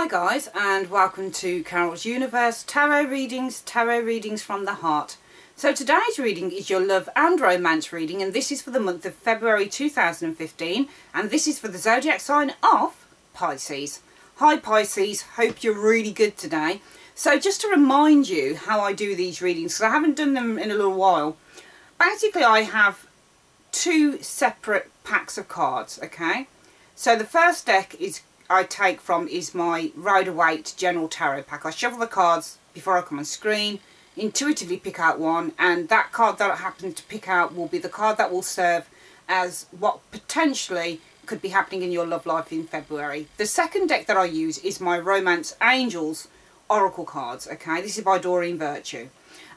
Hi guys, and welcome to Carol's Universe Tarot Readings from the Heart. So today's reading is your love and romance reading, and this is for the month of February 2015, and this is for the zodiac sign of Pisces. Hi Pisces, hope you're really good today. So just to remind you how I do these readings, because I haven't done them in a little while. Basically I have two separate packs of cards, okay? So the first deck I take from is my Rider-Waite General Tarot pack. I shuffle the cards before I come on screen, intuitively pick out one, and that card that I happen to pick out will be the card that will serve as what potentially could be happening in your love life in February. The second deck that I use is my Romance Angels Oracle cards, okay? This is by Doreen Virtue.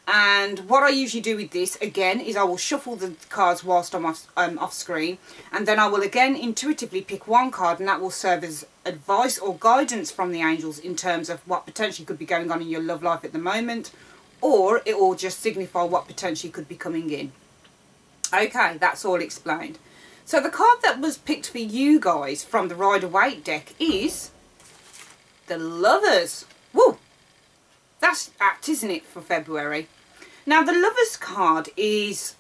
And what I usually do with this, again, is I will shuffle the cards whilst I'm off screen. And then I will again intuitively pick one card, and that will serve as advice or guidance from the angels in terms of what potentially could be going on in your love life at the moment. Or it will just signify what potentially could be coming in. Okay, that's all explained. So the card that was picked for you guys from the Rider-Waite deck is the Lovers. Woo! That's apt, isn't it, for February? Now, the Lovers card is...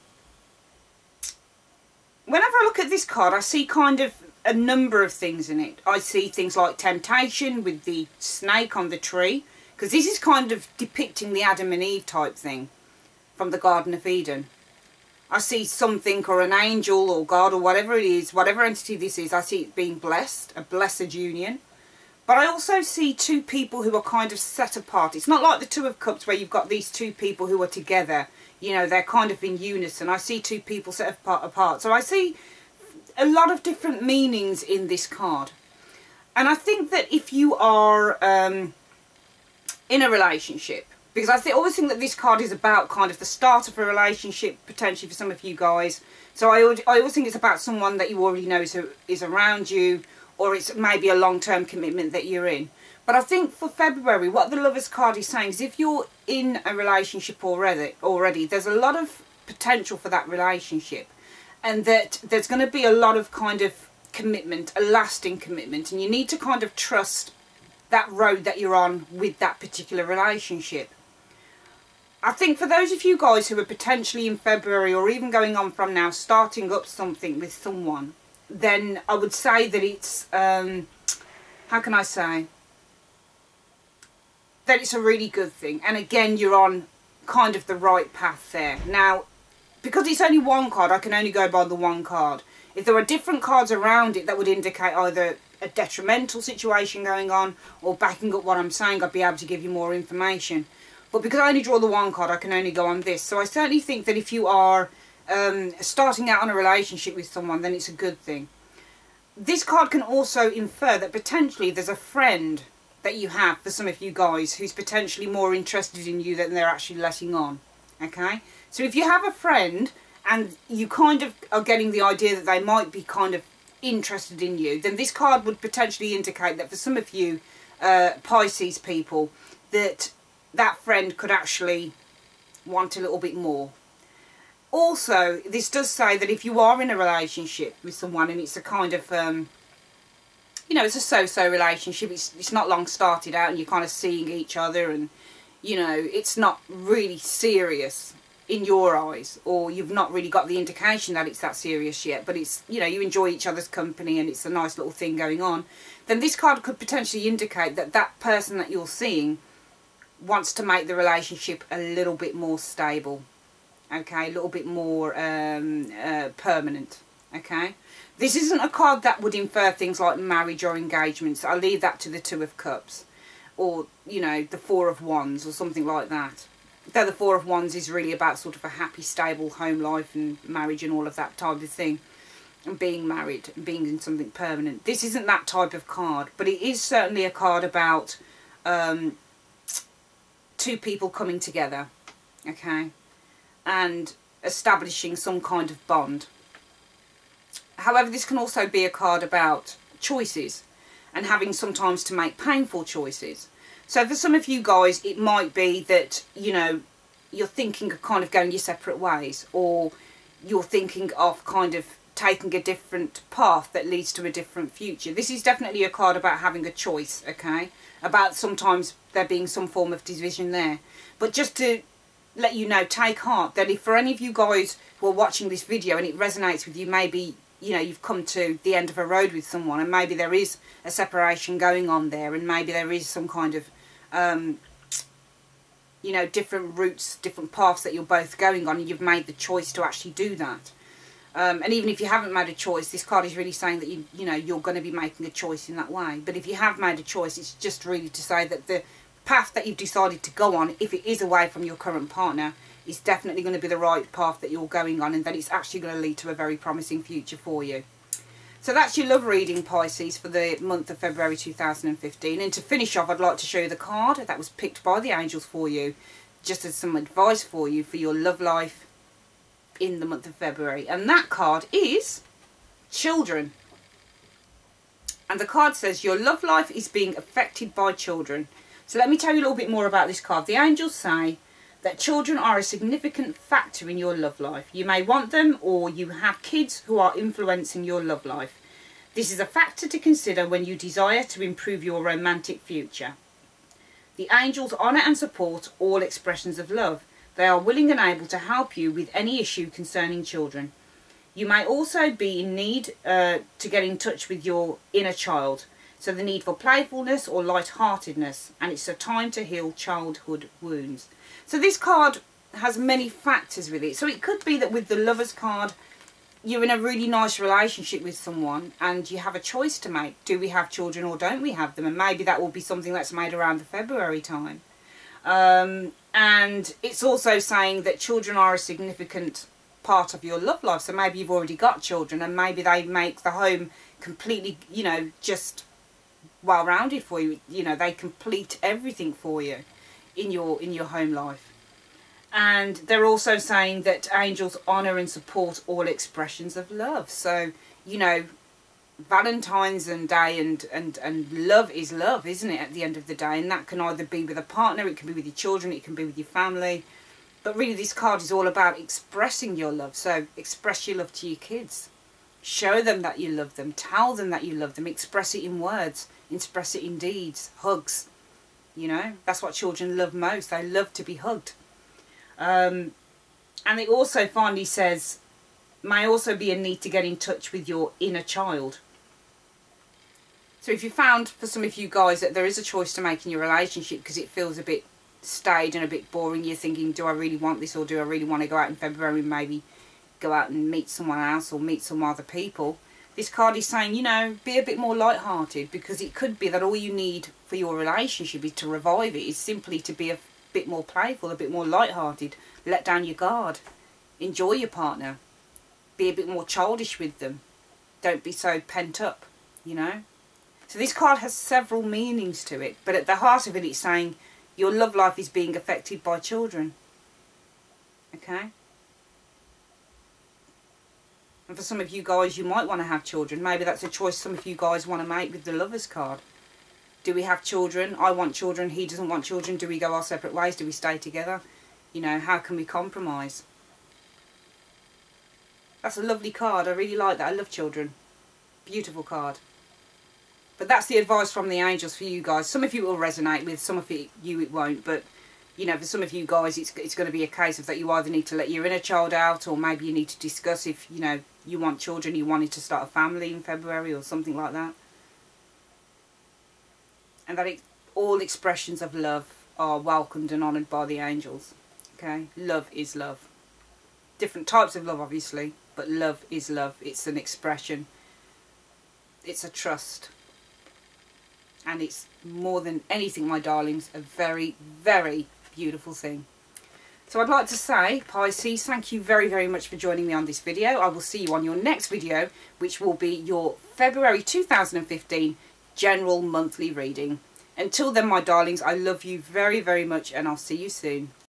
Whenever I look at this card, I see kind of a number of things in it. I see things like temptation with the snake on the tree, because this is kind of depicting the Adam and Eve type thing from the Garden of Eden. I see something, or an angel or God or whatever it is, whatever entity this is, I see it being blessed, a blessed union. But I also see two people who are kind of set apart. It's not like the Two of Cups where you've got these two people who are together. You know, they're kind of in unison. I see two people set apart. So I see a lot of different meanings in this card. And I think that if you are in a relationship, because I always think that this card is about kind of the start of a relationship, potentially for some of you guys. So I always think it's about someone that you already know is around you, or it's maybe a long-term commitment that you're in. But I think for February, what the Lovers card is saying is if you're in a relationship already, there's a lot of potential for that relationship. And that there's going to be a lot of kind of commitment, a lasting commitment. And you need to kind of trust that road that you're on with that particular relationship. I think for those of you guys who are potentially in February, or even going on from now, starting up something with someone, then I would say that it's, how can I say, that it's a really good thing. And again, you're on kind of the right path there. Now, because it's only one card, I can only go by the one card. If there are different cards around it that would indicate either a detrimental situation going on or backing up what I'm saying, I'd be able to give you more information. But because I only draw the one card, I can only go on this. So I certainly think that if you are starting out on a relationship with someone, then it's a good thing. This card can also infer that potentially there's a friend that you have, for some of you guys, who's potentially more interested in you than they're actually letting on. Okay? So if you have a friend and you kind of are getting the idea that they might be kind of interested in you, then this card would potentially indicate that for some of you Pisces people, that friend could actually want a little bit more. Also, this does say that if you are in a relationship with someone and it's a kind of, you know, it's a so-so relationship, it's not long started out and you're kind of seeing each other and, you know, it's not really serious in your eyes, or you've not really got the indication that it's that serious yet, but it's, you know, you enjoy each other's company and it's a nice little thing going on, then this card could potentially indicate that that person that you're seeing wants to make the relationship a little bit more stable. Okay, a little bit more permanent. Okay, this isn't a card that would infer things like marriage or engagements. I leave that to the Two of Cups, or, you know, the Four of Wands or something like that. Though the Four of Wands is really about sort of a happy, stable home life and marriage and all of that type of thing, and being married and being in something permanent. This isn't that type of card, but it is certainly a card about two people coming together. Okay, and establishing some kind of bond. However, this can also be a card about choices and having sometimes to make painful choices. So for some of you guys, it might be that, you know, you're thinking of kind of going your separate ways, or you're thinking of kind of taking a different path that leads to a different future. This is definitely a card about having a choice, okay? About sometimes there being some form of division there. But just to let you know, take heart that if for any of you guys who are watching this video and it resonates with you, maybe, you know, you've come to the end of a road with someone and maybe there is a separation going on there, and maybe there is some kind of, you know, different routes, different paths that you're both going on, and you've made the choice to actually do that. And even if you haven't made a choice, this card is really saying that, you know, you're going to be making a choice in that way. But if you have made a choice, it's just really to say that the path that you've decided to go on, if it is away from your current partner, is definitely going to be the right path that you're going on, and that it's actually going to lead to a very promising future for you. So that's your love reading, Pisces, for the month of February 2015. And to finish off, I'd like to show you the card that was picked by the angels for you, just as some advice for you for your love life in the month of February. And that card is children. And the card says your love life is being affected by children. So let me tell you a little bit more about this card. The angels say that children are a significant factor in your love life. You may want them, or you have kids who are influencing your love life. This is a factor to consider when you desire to improve your romantic future. The angels honour and support all expressions of love. They are willing and able to help you with any issue concerning children. You may also be in need to get in touch with your inner child. So the need for playfulness or light-heartedness, and it's a time to heal childhood wounds. So this card has many factors with it. So it could be that with the Lovers card, you're in a really nice relationship with someone and you have a choice to make. Do we have children or don't we have them? And maybe that will be something that's made around the February time. And it's also saying that children are a significant part of your love life. So maybe you've already got children and maybe they make the home completely, you know, just well-rounded for you. You know, they complete everything for you in your home life. And they're also saying that angels honour and support all expressions of love. So, you know, Valentine's Day and love is love, isn't it, at the end of the day? And that can either be with a partner, it can be with your children, it can be with your family. But really this card is all about expressing your love. So express your love to your kids. Show them that you love them. Tell them that you love them. Express it in words. Express it in deeds. Hugs. You know, that's what children love most. They love to be hugged. And it also finally says, may also be a need to get in touch with your inner child. So if you found, for some of you guys, that there is a choice to make in your relationship because it feels a bit staid and a bit boring, you're thinking, do I really want this, or do I really want to go out in February and maybe go out and meet someone else or meet some other people? This card is saying, you know, be a bit more light-hearted, because it could be that all you need for your relationship is to revive it, is simply to be a bit more playful, a bit more light-hearted, let down your guard, enjoy your partner, be a bit more childish with them, don't be so pent up, you know. So this card has several meanings to it, but at the heart of it, it's saying your love life is being affected by children. Okay? And for some of you guys, you might want to have children. Maybe that's a choice some of you guys want to make with the Lovers card. Do we have children? I want children, he doesn't want children. Do we go our separate ways? Do we stay together? You know, how can we compromise? That's a lovely card. I really like that. I love children. Beautiful card. But that's the advice from the angels for you guys. Some of you it will resonate with, some of you it won't. But, you know, for some of you guys, it's going to be a case of that you either need to let your inner child out, or maybe you need to discuss if, you know, you want children, you wanted to start a family in February or something like that. And that all expressions of love are welcomed and honoured by the angels. Okay? Love is love. Different types of love, obviously, but love is love. It's an expression. It's a trust. And it's more than anything, my darlings, a very, very beautiful thing. So I'd like to say, Pisces, thank you very, very much for joining me on this video. I will see you on your next video, which will be your February 2015 general monthly reading. Until then, my darlings, I love you very, very much, and I'll see you soon.